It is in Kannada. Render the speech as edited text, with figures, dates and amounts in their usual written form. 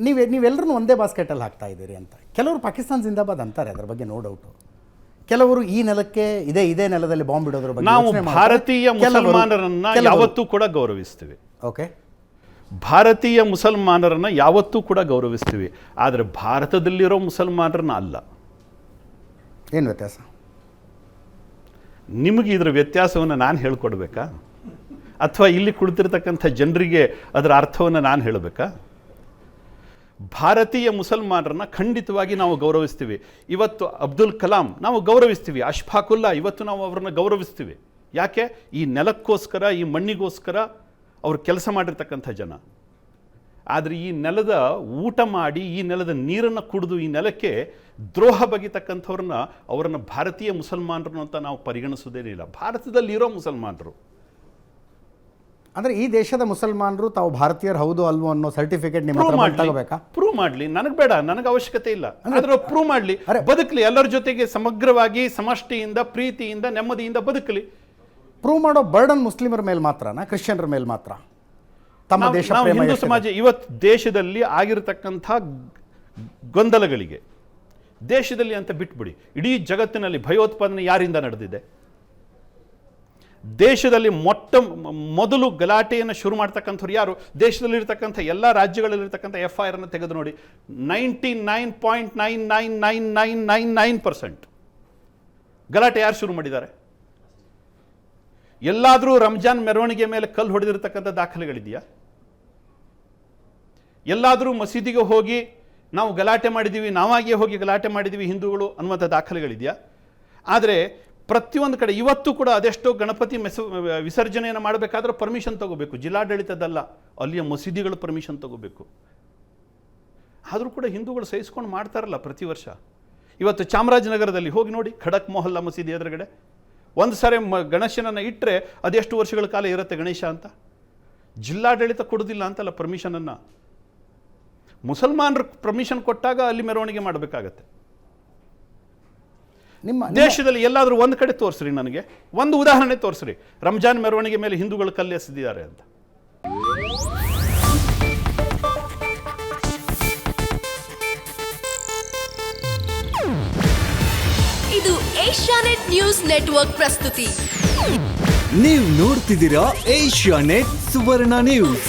ನೀವೆಲ್ಲರೂ ಒಂದೇ ಬಾಸ್ಕೆಟಲ್ಲಿ ಹಾಕ್ತಾ ಇದ್ದೀರಿ ಅಂತ. ಕೆಲವರು ಪಾಕಿಸ್ತಾನ ಜಿಂದಾಬಾದ್ ಅಂತಾರೆ, ಅದರ ಬಗ್ಗೆ ನೋ ಡೌಟು. ಕೆಲವರು ಈ ನೆಲಕ್ಕೆ ಇದೇ ನೆಲದಲ್ಲಿ ಬಾಂಬ್ ಇಡೋದ್ರ ಬಗ್ಗೆ ನಾವು ಭಾರತೀಯ ಮುಸಲ್ಮಾನರನ್ನ ಯಾವತ್ತೂ ಕೂಡ ಗೌರವಿಸ್ತೀವಿ. ಓಕೆ, ಭಾರತೀಯ ಮುಸಲ್ಮಾನರನ್ನ ಯಾವತ್ತೂ ಕೂಡ ಗೌರವಿಸ್ತೀವಿ, ಆದರೆ ಭಾರತದಲ್ಲಿರೋ ಮುಸಲ್ಮಾನರನ್ನ ಅಲ್ಲ. ಏನು ವ್ಯತ್ಯಾಸ? ನಿಮಗೆ ಇದರ ವ್ಯತ್ಯಾಸವನ್ನು ನಾನು ಹೇಳ್ಕೊಡ್ಬೇಕಾ, ಅಥವಾ ಇಲ್ಲಿ ಕುಳಿತಿರ್ತಕ್ಕಂಥ ಜನರಿಗೆ ಅದರ ಅರ್ಥವನ್ನು ನಾನು ಹೇಳಬೇಕಾ? ಭಾರತೀಯ ಮುಸಲ್ಮಾನರನ್ನ ಖಂಡಿತವಾಗಿ ನಾವು ಗೌರವಿಸ್ತೀವಿ. ಇವತ್ತು ಅಬ್ದುಲ್ ಕಲಾಂ ನಾವು ಗೌರವಿಸ್ತೀವಿ, ಅಶ್ಫಾಕುಲ್ಲಾ ಇವತ್ತು ನಾವು ಅವರನ್ನು ಗೌರವಿಸ್ತೀವಿ. ಯಾಕೆ? ಈ ನೆಲಕ್ಕೋಸ್ಕರ, ಈ ಮಣ್ಣಿಗೋಸ್ಕರ ಅವರು ಕೆಲಸ ಮಾಡಿರ್ತಕ್ಕಂಥ ಜನ. ಆದರೆ ಈ ನೆಲದ ಊಟ ಮಾಡಿ, ಈ ನೆಲದ ನೀರನ್ನು ಕುಡಿದು ಈ ನೆಲಕ್ಕೆ ದ್ರೋಹ ಬಗೆತಕ್ಕಂಥವ್ರನ್ನ ಅವರನ್ನು ಭಾರತೀಯ ಮುಸಲ್ಮಾನರು ಅಂತ ನಾವು ಪರಿಗಣಿಸೋದೇನಿಲ್ಲ. ಭಾರತದಲ್ಲಿರೋ ಮುಸಲ್ಮಾನರು, ಅಂದರೆ ಈ ದೇಶದ ಮುಸಲ್ಮಾನರು ತಾವು ಭಾರತೀಯರು ಹೌದು ಅಲ್ವೋ ಅನ್ನೋ ಸರ್ಟಿಫಿಕೇಟ್ ನಿಮ್ಮ ಹತ್ರ ತಗೋಬೇಕಾ? ಪ್ರೂವ್ ಮಾಡಲಿ, ನನಗೆ ಬೇಡ, ನನಗೆ ಅವಶ್ಯಕತೆ ಇಲ್ಲ. ಆದರೆ ಪ್ರೂವ್ ಮಾಡಲಿ, ಬದುಕಲಿ, ಎಲ್ಲರ ಜೊತೆಗೆ ಸಮಗ್ರವಾಗಿ ಸಮಷ್ಟಿಯಿಂದ ಪ್ರೀತಿಯಿಂದ ನೆಮ್ಮದಿಯಿಂದ ಬದುಕಲಿ. ಪ್ರೂವ್ ಮಾಡೋ ಬರ್ಡನ್ ಮುಸ್ಲಿಮರ ಮೇಲೆ ಮಾತ್ರನಾ, ಕ್ರಿಶ್ಚಿಯನ್ರ ಮೇಲೆ ಮಾತ್ರ? ತಮ್ಮ ದೇಶ ಹಿಂದೂ ಸಮಾಜ ಇವತ್ತು ದೇಶದಲ್ಲಿ ಆಗಿರತಕ್ಕಂಥ ಗೊಂದಲಗಳಿಗೆ, ದೇಶದಲ್ಲಿ ಅಂತ ಬಿಟ್ಬಿಡಿ, ಇಡೀ ಜಗತ್ತಿನಲ್ಲಿ ಭಯೋತ್ಪಾದನೆ ಯಾರಿಂದ ನಡೆದಿದೆ? ದೇಶದಲ್ಲಿ ಮೊದಲು ಗಲಾಟೆಯನ್ನು ಶುರು ಮಾಡ್ತಕ್ಕಂಥವ್ರು ಯಾರು? ದೇಶದಲ್ಲಿರ್ತಕ್ಕಂಥ ಎಲ್ಲ ರಾಜ್ಯಗಳಲ್ಲಿರ್ತಕ್ಕಂಥ FIR ಅನ್ನು ತೆಗೆದು ನೋಡಿ, 99.99999% ಗಲಾಟೆ ಯಾರು ಶುರು ಮಾಡಿದ್ದಾರೆ? ಎಲ್ಲಾದರೂ ರಂಜಾನ್ ಮೆರವಣಿಗೆ ಮೇಲೆ ಕಲ್ಲು ಹೊಡೆದಿರತಕ್ಕಂಥ ದಾಖಲೆಗಳಿದೆಯಾ? ಎಲ್ಲಾದರೂ ಮಸೀದಿಗೆ ಹೋಗಿ ನಾವು ಗಲಾಟೆ ಮಾಡಿದ್ದೀವಿ, ನಾವಾಗಿಯೇ ಹೋಗಿ ಗಲಾಟೆ ಮಾಡಿದ್ದೀವಿ ಹಿಂದೂಗಳು ಅನ್ನುವಂಥ ದಾಖಲೆಗಳಿದೆಯಾ? ಆದರೆ ಪ್ರತಿಯೊಂದು ಕಡೆ ಇವತ್ತು ಕೂಡ ಅದೆಷ್ಟೋ ಗಣಪತಿ ವಿಸರ್ಜನೆಯನ್ನು ಮಾಡಬೇಕಾದ್ರೆ ಪರ್ಮಿಷನ್ ತಗೋಬೇಕು, ಜಿಲ್ಲಾಡಳಿತದಲ್ಲ, ಅಲ್ಲಿಯ ಮಸೀದಿಗಳು ಪರ್ಮಿಷನ್ ತಗೋಬೇಕು. ಆದರೂ ಕೂಡ ಹಿಂದೂಗಳು ಸಹಿಸ್ಕೊಂಡು ಮಾಡ್ತಾರಲ್ಲ ಪ್ರತಿ ವರ್ಷ. ಇವತ್ತು ಚಾಮರಾಜನಗರದಲ್ಲಿ ಹೋಗಿ ನೋಡಿ, ಖಡಕ್ ಮೊಹಲ್ಲಾ ಮಸೀದಿ ಎದುರುಗಡೆ ಒಂದು ಸಾರಿ ಗಣೇಶನನ್ನು ಇಟ್ಟರೆ ಅದೆಷ್ಟು ವರ್ಷಗಳ ಕಾಲ ಇರುತ್ತೆ ಗಣೇಶ ಅಂತ? ಜಿಲ್ಲಾಡಳಿತ ಕೊಡೋದಿಲ್ಲ ಅಂತಲ್ಲ ಪರ್ಮಿಷನನ್ನು. ಮುಸಲ್ಮಾನರು ಪರ್ಮಿಷನ್ ಕೊಟ್ಟಾಗ ಅಲ್ಲಿ ಮೆರವಣಿಗೆ ಮಾಡಬೇಕಾಗತ್ತೆ. ನಿಮ್ಮ ದೇಶದಲ್ಲಿ ಎಲ್ಲಾದರೂ ಒಂದು ಕಡೆ ತೋರಿಸ್ರಿ, ನನಗೆ ಒಂದು ಉದಾಹರಣೆ ತೋರಿಸ್ರಿ, ರಂಜಾನ್ ಮೆರವಣಿಗೆ ಮೇಲೆ ಹಿಂದೂಗಳು ಕಲ್ಲೆಸೆದಿದ್ದಾರೆ ಅಂತ. ಇದು ಏಷ್ಯಾನೆಟ್ ನ್ಯೂಸ್ ನೆಟ್ವರ್ಕ್ ಪ್ರಸ್ತುತಿ. ನೀವು ನೋಡ್ತಿದ್ದೀರಾ ಏಷ್ಯಾನೆಟ್ ಸುವರ್ಣ ನ್ಯೂಸ್.